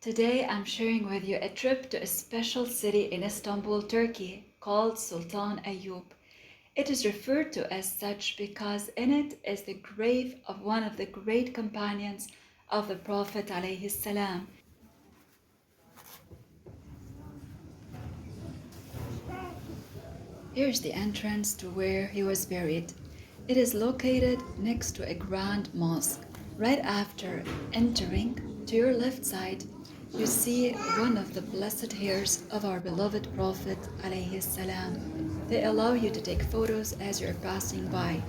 Today I'm sharing with you a trip to a special city in Istanbul, Turkey called Sultan Eyüp. It is referred to as such because in it is the grave of one of the great companions of the Prophet alayhi salam. Here's the entrance to where he was buried. It is located next to a grand mosque. Right after entering, to your left side, you see one of the blessed hairs of our beloved Prophet alayhi salam. They allow you to take photos as you're passing by.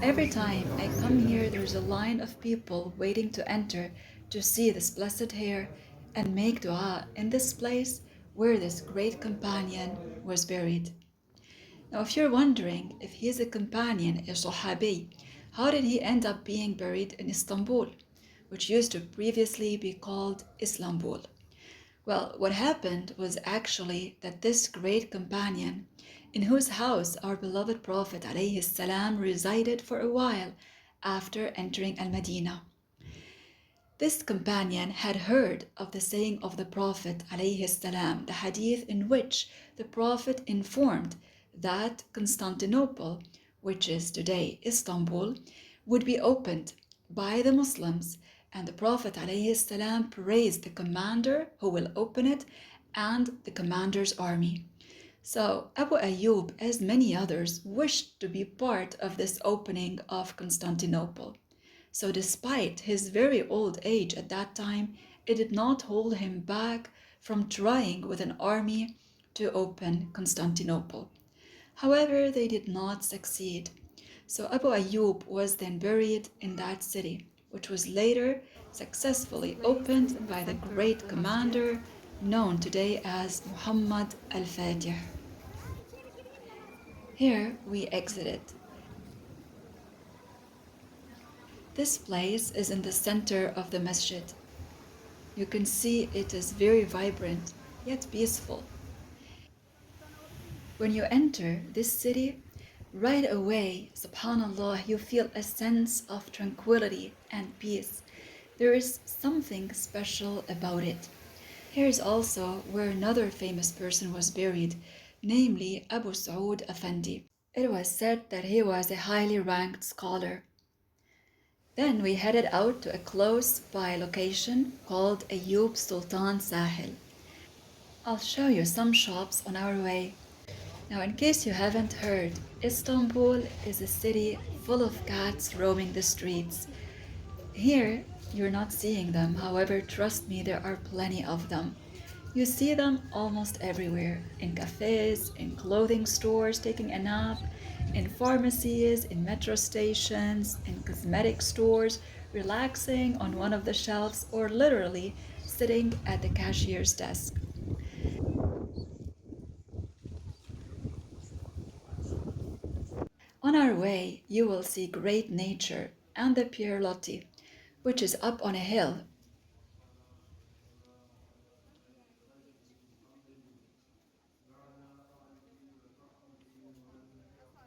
Every time I come here, there's a line of people waiting to enter to see this blessed hair and make dua in this place where this great companion was buried. Now, if you're wondering if he's a companion, a Sahabi, how did he end up being buried in Istanbul, which used to previously be called Istanbul? Well, what happened was actually that this great companion, in whose house our beloved Prophet alayhi salam resided for a while after entering Al-Madinah. This companion had heard of the saying of the Prophet alayhi salam, the hadith in which the Prophet informed that Constantinople, which is today Istanbul, would be opened by the Muslims, and the Prophet alayhi salam praised the commander who will open it and the commander's army. So Abu Ayyub, as many others, wished to be part of this opening of Constantinople. So despite his very old age at that time, it did not hold him back from trying with an army to open Constantinople. However, they did not succeed. So Abu Ayyub was then buried in that city, which was later successfully opened by the great commander known today as Muhammad al-Fatih. Here we exited. This place is in the center of the masjid. You can see it is very vibrant, yet peaceful. When you enter this city, right away, subhanallah, you feel a sense of tranquility and peace. There is something special about it. Here's also where another famous person was buried, namely Abu Saud Effendi. It was said that he was a highly ranked scholar. Then we headed out to a close-by location called Eyüp Sultan Sahil. I'll show you some shops on our way. Now, in case you haven't heard, Istanbul is a city full of cats roaming the streets. Here, you're not seeing them. However, trust me, there are plenty of them. You see them almost everywhere, in cafes, in clothing stores taking a nap, in pharmacies, in metro stations, in cosmetic stores, relaxing on one of the shelves, or literally sitting at the cashier's desk. On our way, you will see great nature and the Pierlotti, which is up on a hill.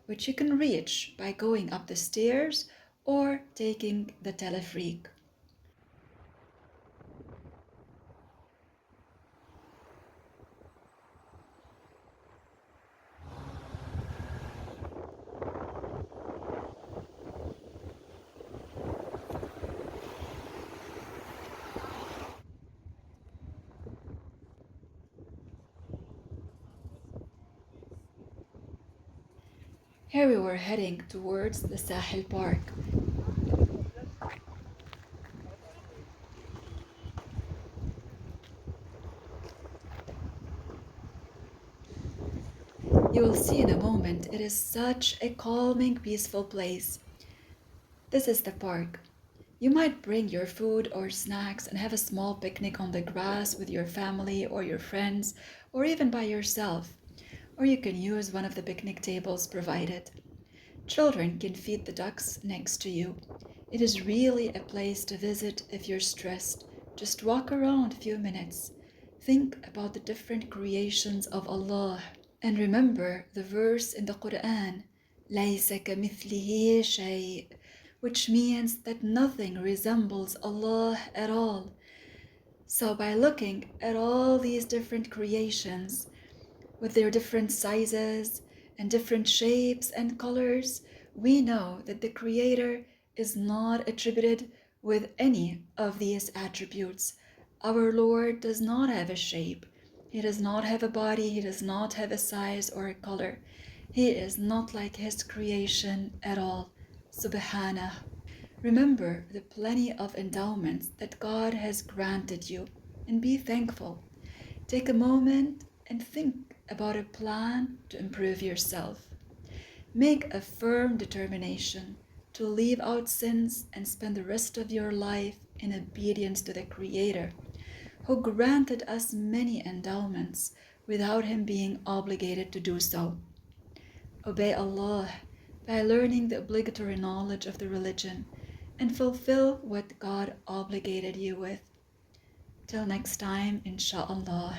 Which you can reach by going up the stairs or taking the teleferic. Here we were heading towards the Sahil Park. You will see in a moment, it is such a calming, peaceful place. This is the park. You might bring your food or snacks and have a small picnic on the grass with your family or your friends, or even by yourself. Or you can use one of the picnic tables provided. Children can feed the ducks next to you. It is really a place to visit if you're stressed. Just walk around a few minutes. Think about the different creations of Allah. And remember the verse in the Quran, لَيْسَ كَمِثْلِهِ شَيْءٍ, which means that nothing resembles Allah at all. So, by looking at all these different creations with their different sizes and different shapes and colors, we know that the Creator is not attributed with any of these attributes. Our Lord does not have a shape. He does not have a body. He does not have a size or a color. He is not like His creation at all. Subhanah. Remember the plenty of endowments that God has granted you and be thankful. Take a moment and think about a plan to improve yourself. Make a firm determination to leave out sins and spend the rest of your life in obedience to the Creator, who granted us many endowments without Him being obligated to do so. Obey Allah by learning the obligatory knowledge of the religion and fulfill what God obligated you with. Till next time, inshallah.